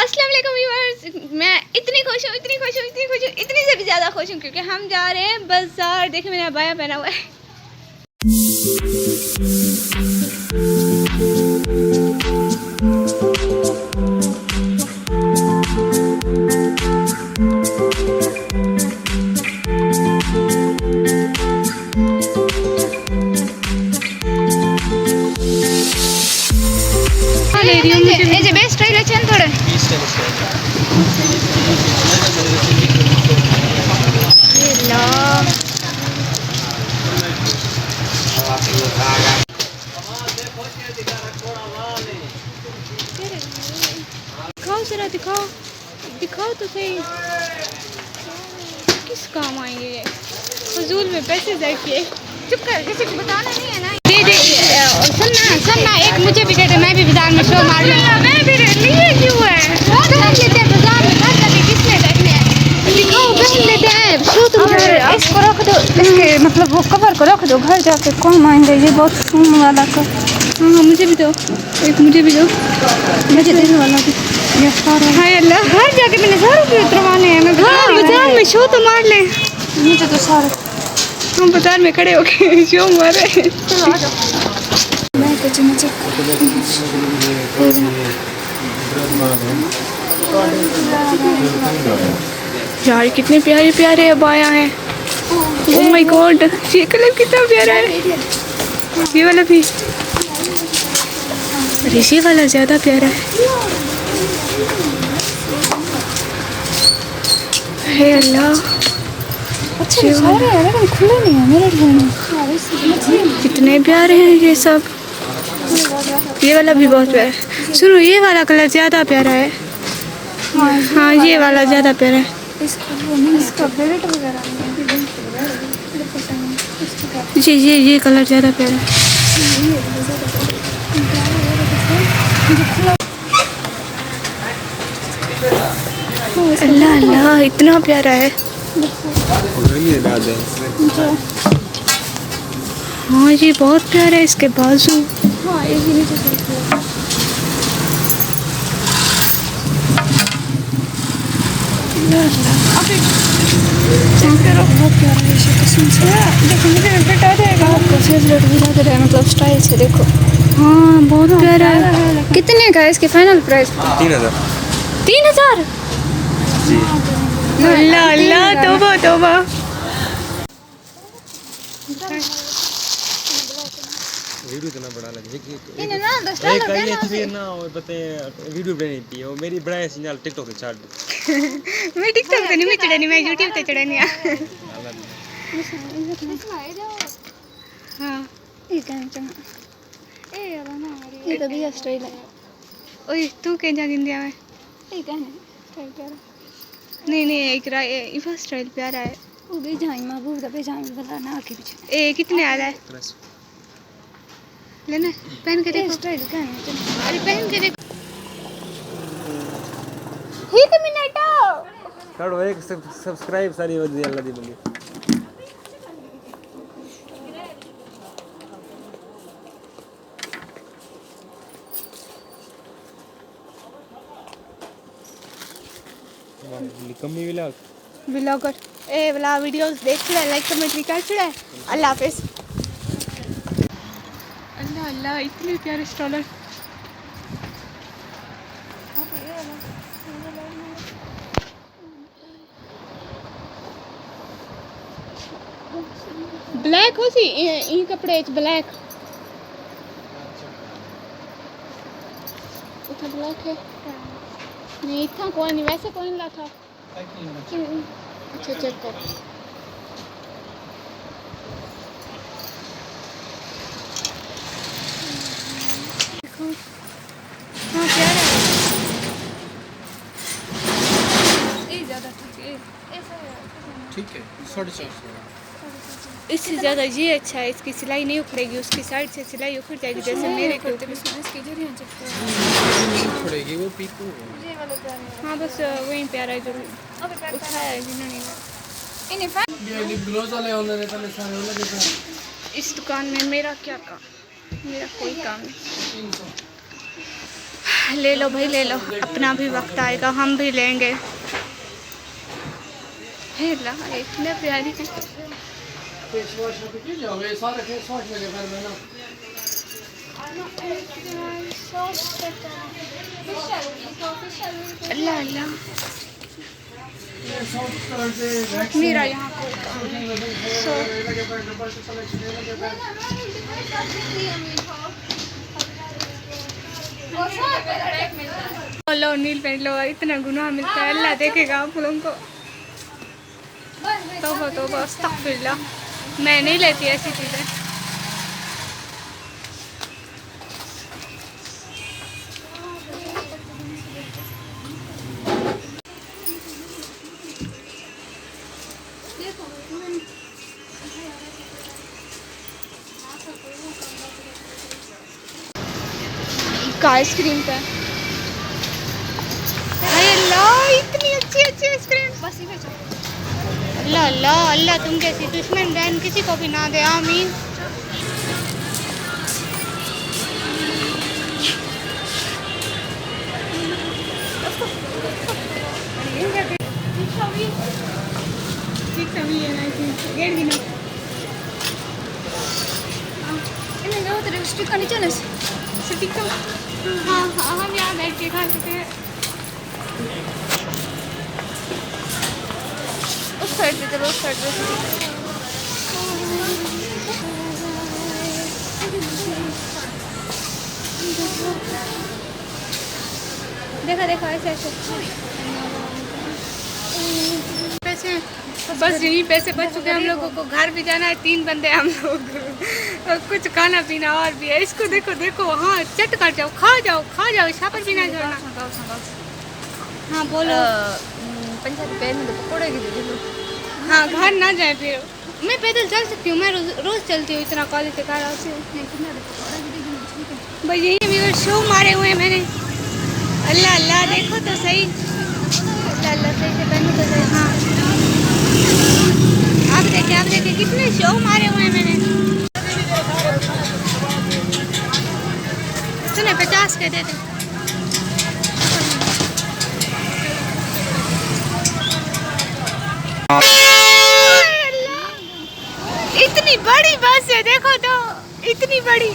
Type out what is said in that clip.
अस्सलाम वालेकुम व्यूअर्स, मैं इतनी खुश हूँ, इतनी से भी ज़्यादा खुश हूँ क्योंकि हम जा रहे हैं बाजार। देखिए मैंने अबाया पहना हुआ है। दिखाओ जरा, दिखाओ तो सही, किस काम आएंगे ये? फजूल में पैसे ज़ाया किए। चुप कर, किसी को बताना नहीं है ना। सुनना एक मुझे भी दे दे, मैं भी बाजार में शो मार लूँगा। मैं भी लिए क्यों है बाजार में किसने देखने हैं? दिखाओ, पहन लेते हैं शो। तुम इसको रख दो, इसके मतलब वो कवर को रख दो, घर जाके कौन आएंगे? ये बहुत सुन वाला का। हाँ मुझे भी दो, एक मुझे भी दो, मुझे देने वाला भी। हाय अल्लाह, घर जाके मैंने 100 रुपये उतरवाने हैं। मैं बाजार में शो तो मार लें। मुझे तो सारे हम बाजार में खड़े होके शो मार रहे हैं। चलो आ जाओ। मैं कुछ मुझे यार कितने प्यारे प्यारे अबाया हैं। ओह माय गॉड, ये कलर कितना प्यारा है। ये वाला भी, अरे ये वाला ज़्यादा प्यारा है अल्लाह। अच्छे सारे हैं लेकिन खुले नहीं हैं मेरे लिए। कितने प्यारे हैं ये सब। ये वाला भी बहुत प्यारा है। सुनो, ये वाला कलर ज़्यादा प्यारा है। हाँ ये वाला ज़्यादा प्यारा है। इसका बेल्ट वगैरह जी, ये कलर ज़्यादा प्यारा है। अल्लाह अल्लाह, इतना प्यारा है। हाँ ये बहुत प्यारा है, इसके बाजू। हाँ बहुत प्यारा है, कसम से। देखो मुझे फिट आ जाएगा, आपका फेवरेट भी लग रहा है, मतलब स्टाइल से देखो। हाँ बहुत प्यारा है। कितने का है इसकी फाइनल प्राइस? 3000। 3000? अल्लाह अल्लाह, तौबा तौबा। वीडियो इतना बड़ा लगे कि ना और बताएं वीडियो बनानी थी और मेरी बड़ा सिग्नल टिकटॉक पे छाड़ दो। मैं टिकटॉक पे नहीं चढ़नी, मैं यूट्यूब पे चढ़नी है। हाँ ये तो भी स्टाइल है। ओए तू क्या जा गिंदिया में? ये कहने स्टाइल प्यारा नहीं इकरा, ये स्टाइल प्यारा है। वो भी जाई महबूब दा पेजामा वाला ना आके पीछे। ए कितने आ रहा है? लेना पहन के देखो। स्टाइल कहने, अरे पहन के देखो। एक मिनट करो, एक सब्सक्राइब सारी हो दी अल्लाह दी बंदी। कमी व्लॉगर ए वाला वीडियोस देख चुड़ा, लाइक कमेंट भी कर चुड़ा है। अल्लाह हाफिज़। अल्लाह अल्लाह, इतने प्यारे स्टॉलर। ब्लैक हो सी ई कपड़े ब्लैक इतना ब्लैक है नहीं, इतना कोई नहीं, वैसे कोई नहीं था। अच्छा चेक कर। हाँ प्यारा है। ये ज़्यादा ठीक है 450। इससे ज़्यादा ये अच्छा है, इसकी सिलाई नहीं उखड़ेगी, उसकी साइड से सिलाई उखड़ जाएगी जैसे मेरे को। उखड़ेगी वो पीको। हाँ बस वही प्यारा है जो उठाया है जिन्होंने। इस दुकान में मेरा क्या काम, मेरा कोई काम नहीं। ले लो भाई ले लो, अपना भी वक्त आएगा हम भी लेंगे। हे ला इतने प्यारी है। अल्लाह अल्लाह मेरा यहाँ लो नील पेंट लो, इतना गुनाह मिलता है, अल्लाह देखेगा आप लोगों को। तौबा अस्तगफिरुल्लाह, मैं नहीं लेती ऐसी चीज़ें। आइसक्रीम पे अल्लाह इतनी अच्छी अच्छी आइसक्रीम। बस ये अल्लाह अल्लाह अल्लाह तुम कैसी दुश्मन बहन किसी को भी ना दे, आमीन। हाँ हाँ हम यहाँ बैठ के खा सकते हैं। उस साइड पे चलो, उस साइड पे। देखा देखा ऐसे ऐसे पैसे बस यही पैसे बच चुके हैं हम लोगों को। घर भी जाना है, 3 बंदे हम लोग, और कुछ खाना पीना और भी है। इसको देखो देखो, हाँ चट कर जाओ, खा जाओ शापर भी ना छोड़ना। हाँ बोलो। 50 रुपये में तो पकौड़े की दे दो। हाँ घर ना जाए फिर, मैं पैदल चल सकती हूँ, मैं रोज़ चलती हूँ इतना कॉलेज से घर से। भाई यही व्यूअर शो मारे हुए हैं मैंने। अल्लाह अल्लाह देखो तो सही, अल्लाह अल्लाह सही से पहनो तो सही। हाँ आप देखे कितने शो मारे हुए हैं मैंने। सुने 50 के दे दे। इतनी बड़ी बस है देखो तो, इतनी बड़ी।